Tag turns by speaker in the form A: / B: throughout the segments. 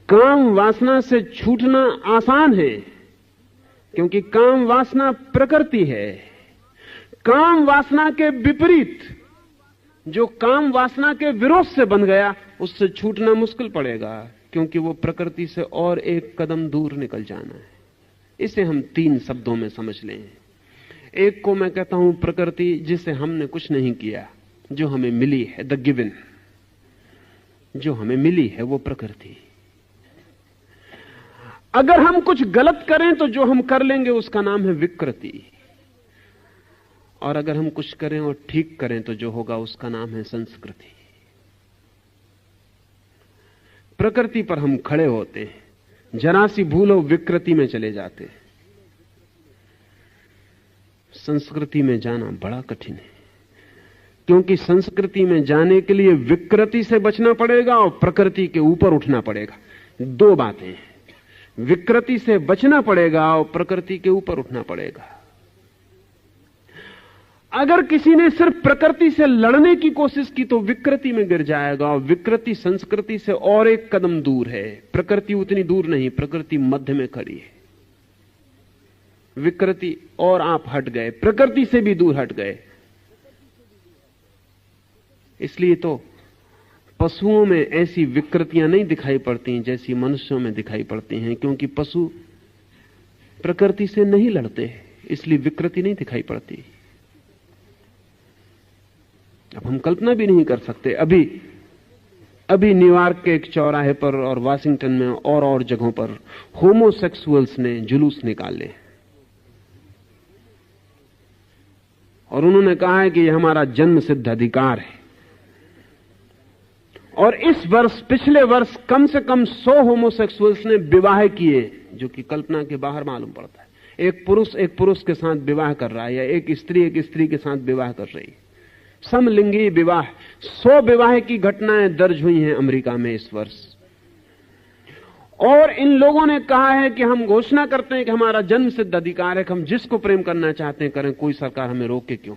A: काम वासना से छूटना आसान है, क्योंकि काम वासना प्रकृति है। काम वासना के विपरीत, जो काम वासना के विरोध से बन गया, उससे छूटना मुश्किल पड़ेगा, क्योंकि वो प्रकृति से और एक कदम दूर निकल जाना है। इसे हम 3 शब्दों में समझ लें। एक को मैं कहता हूं प्रकृति, जिसे हमने कुछ नहीं किया, जो हमें मिली है, द गिवन। जो हमें मिली है वो प्रकृति। अगर हम कुछ गलत करें तो जो हम कर लेंगे उसका नाम है विकृति, और अगर हम कुछ करें और ठीक करें तो जो होगा उसका नाम है संस्कृति। प्रकृति पर हम खड़े होते हैं, जरा सी भूल हो विकृति में चले जाते हैं। संस्कृति में जाना बड़ा कठिन है, क्योंकि संस्कृति में जाने के लिए विकृति से बचना पड़ेगा और प्रकृति के ऊपर उठना पड़ेगा। 2 बातें हैं, विकृति से बचना पड़ेगा और प्रकृति के ऊपर उठना पड़ेगा। अगर किसी ने सिर्फ प्रकृति से लड़ने की कोशिश की तो विकृति में गिर जाएगा, और विकृति संस्कृति से और एक कदम दूर है। प्रकृति उतनी दूर नहीं, प्रकृति मध्य में खड़ी है। विकृति और आप हट गए, प्रकृति से भी दूर हट गए। इसलिए तो पशुओं में ऐसी विकृतियां नहीं दिखाई पड़ती जैसी मनुष्यों में दिखाई पड़ती हैं, क्योंकि पशु प्रकृति से नहीं लड़ते, इसलिए विकृति नहीं दिखाई पड़ती। अब हम कल्पना भी नहीं कर सकते, अभी न्यूयॉर्क के एक चौराहे पर और वाशिंगटन में और जगहों पर होमोसेक्सुअल्स ने जुलूस निकाले, और उन्होंने कहा है कि यह हमारा जन्म सिद्ध अधिकार है। और इस वर्ष, पिछले वर्ष कम से कम 100 होमोसेक्सुअल्स ने विवाह किए, जो कि कल्पना के बाहर मालूम पड़ता है। एक पुरुष के साथ विवाह कर रहा है, या एक स्त्री के साथ विवाह कर रही है। समलिंगी विवाह, 100 विवाह की घटनाएं दर्ज हुई हैं अमेरिका में इस वर्ष। और इन लोगों ने कहा है कि हम घोषणा करते हैं कि हमारा जन्म सिद्ध अधिकार है कि हम जिसको प्रेम करना चाहते हैं करें, कोई सरकार हमें रोके क्यों।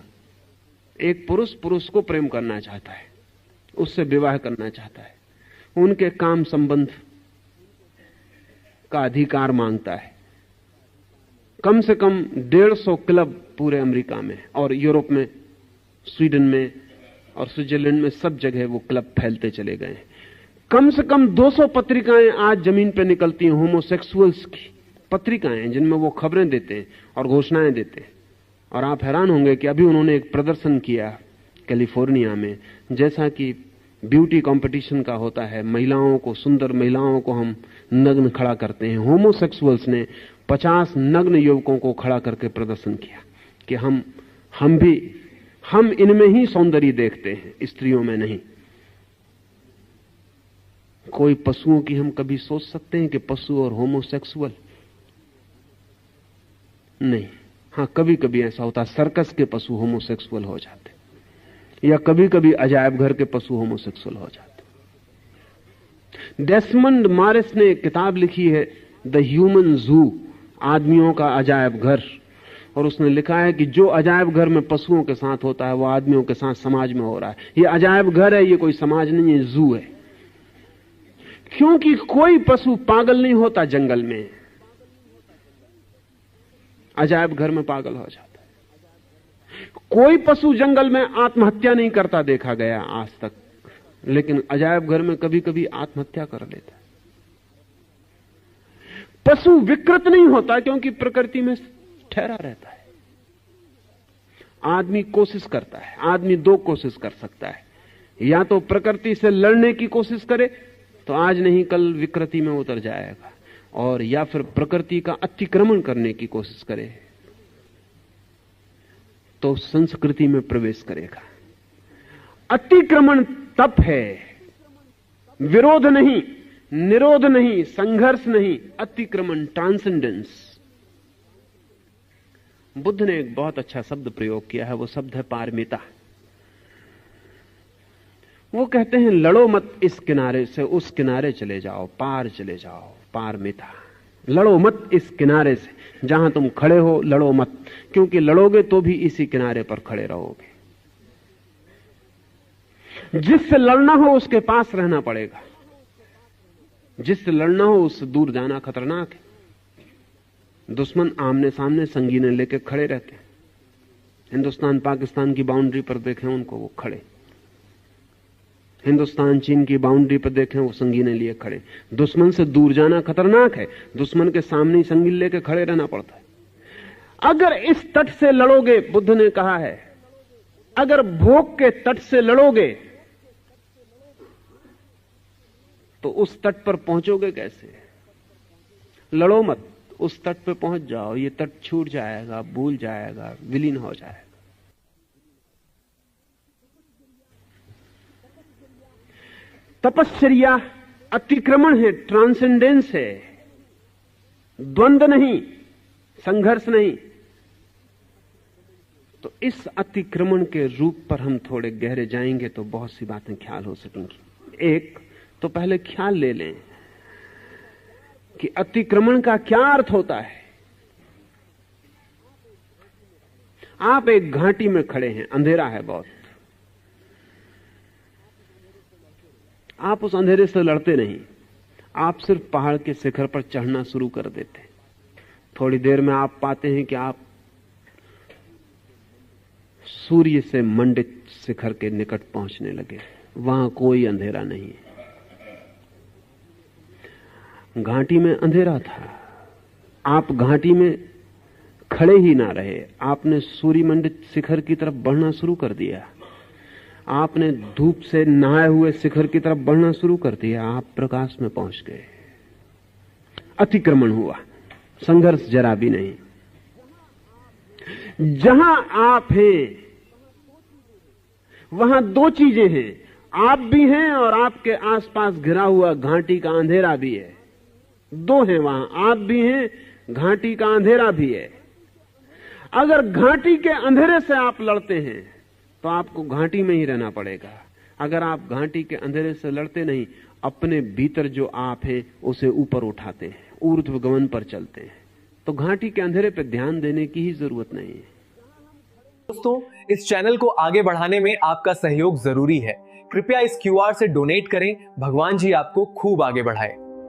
A: एक पुरुष को प्रेम करना चाहता है, उससे विवाह करना चाहता है, उनके काम संबंध का अधिकार मांगता है। कम से कम 150 क्लब पूरे अमेरिका में और यूरोप में, स्वीडन में और स्विट्जरलैंड में, सब जगह वो क्लब फैलते चले गए हैं। कम से कम 200 पत्रिकाएं आज जमीन पर निकलती हैं, होमोसेक्सुअल्स की पत्रिकाएं, जिनमें वो खबरें देते हैं और घोषणाएं देते हैं। और आप हैरान होंगे कि अभी उन्होंने एक प्रदर्शन किया कैलिफोर्निया में, जैसा कि ब्यूटी कंपटीशन का होता है, महिलाओं को, सुंदर महिलाओं को हम नग्न खड़ा करते हैं। होमोसेक्सुअल्स ने 50 नग्न युवकों को खड़ा करके प्रदर्शन किया कि हम इनमें ही सौंदर्य देखते हैं, स्त्रियों में नहीं। कोई पशुओं की हम कभी सोच सकते हैं कि पशु और होमोसेक्सुअल? नहीं। हां, कभी कभी ऐसा होता, सर्कस के पशु होमोसेक्सुअल हो जाते, या कभी कभी अजायब घर के पशु होमोसेक्सुअल हो जाते। डेसमंड मॉरिस ने एक किताब लिखी है, द ह्यूमन जू, आदमियों का अजायब घर, और उसने लिखा है कि जो अजायब घर में पशुओं के साथ होता है वो आदमियों के साथ समाज में हो रहा है। ये अजायब घर है, ये कोई समाज नहीं है, जू है। क्योंकि कोई पशु पागल नहीं होता जंगल में, अजायब घर में पागल हो जाता है। कोई पशु जंगल में आत्महत्या नहीं करता देखा गया आज तक, लेकिन अजायब घर में कभी कभी आत्महत्या कर लेता है। पशु विकृत नहीं होता क्योंकि प्रकृति में ठहरा रहता है। आदमी कोशिश करता है, आदमी 2 कोशिश कर सकता है, या तो प्रकृति से लड़ने की कोशिश करे तो आज नहीं कल विकृति में उतर जाएगा, और या फिर प्रकृति का अतिक्रमण करने की कोशिश करे तो संस्कृति में प्रवेश करेगा। अतिक्रमण तप है, विरोध नहीं, निरोध नहीं, संघर्ष नहीं, अतिक्रमण, ट्रांसेंडेंस। बुद्ध ने एक बहुत अच्छा शब्द प्रयोग किया है, वो शब्द है पारमिता। वो कहते हैं लड़ो मत इस किनारे से उस किनारे चले जाओ, पार चले जाओ, पारमिता। लड़ो मत इस किनारे से, जहां तुम खड़े हो लड़ो मत, क्योंकि लड़ोगे तो भी इसी किनारे पर खड़े रहोगे। जिससे लड़ना हो उसके पास रहना पड़ेगा। जिससे लड़ना हो उससे दूर जाना खतरनाक है। दुश्मन आमने सामने संगीने लेके खड़े रहते हैं। हिंदुस्तान पाकिस्तान की बाउंड्री पर देखें उनको, वो खड़े। हिंदुस्तान चीन की बाउंड्री पर देखें, वो संगीने लिए खड़े। दुश्मन से दूर जाना खतरनाक है, दुश्मन के सामने ही संगीन लेके खड़े रहना पड़ता है। अगर इस तट से लड़ोगे, बुद्ध ने कहा है, अगर भोग के तट से लड़ोगे तो उस तट पर पहुंचोगे कैसे? लड़ो मत, उस तट पे पहुंच जाओ, ये तट छूट जाएगा, भूल जाएगा, विलीन हो जाएगा। तपश्चर्या अतिक्रमण है, ट्रांसेंडेंस है, द्वंद्व नहीं, संघर्ष नहीं। तो इस अतिक्रमण के रूप पर हम थोड़े गहरे जाएंगे तो बहुत सी बातें ख्याल हो सकेंगी। एक तो पहले ख्याल ले लें कि अतिक्रमण का क्या अर्थ होता है। आप एक घाटी में खड़े हैं, अंधेरा है बहुत, आप उस अंधेरे से लड़ते नहीं, आप सिर्फ पहाड़ के शिखर पर चढ़ना शुरू कर देते। थोड़ी देर में आप पाते हैं कि आप सूर्य से मंडित शिखर के निकट पहुंचने लगे। वहां कोई अंधेरा नहीं है। घाटी में अंधेरा था, आप घाटी में खड़े ही ना रहे, आपने सूर्य मंडित शिखर की तरफ बढ़ना शुरू कर दिया। आपने धूप से नहाए हुए शिखर की तरफ बढ़ना शुरू कर दिया, आप प्रकाश में पहुंच गए। अतिक्रमण हुआ, संघर्ष जरा भी नहीं। जहां आप हैं वहां दो चीजें हैं, आप भी हैं और आपके आसपास घिरा हुआ घाटी का अंधेरा भी है। दो हैं वहां, आप भी हैं, घाटी का अंधेरा भी है। अगर घाटी के अंधेरे से आप लड़ते हैं तो आपको घाटी में ही रहना पड़ेगा। अगर आप घाटी के अंधेरे से लड़ते नहीं, अपने भीतर जो आप हैं उसे ऊपर उठाते हैं, ऊर्ध्वगमन पर चलते हैं, तो घाटी के अंधेरे पर ध्यान देने की ही जरूरत नहीं है।
B: दोस्तों, इस चैनल को आगे बढ़ाने में आपका सहयोग जरूरी है। कृपया इस क्यूआर से डोनेट करें। भगवान जी आपको खूब आगे बढ़ाए।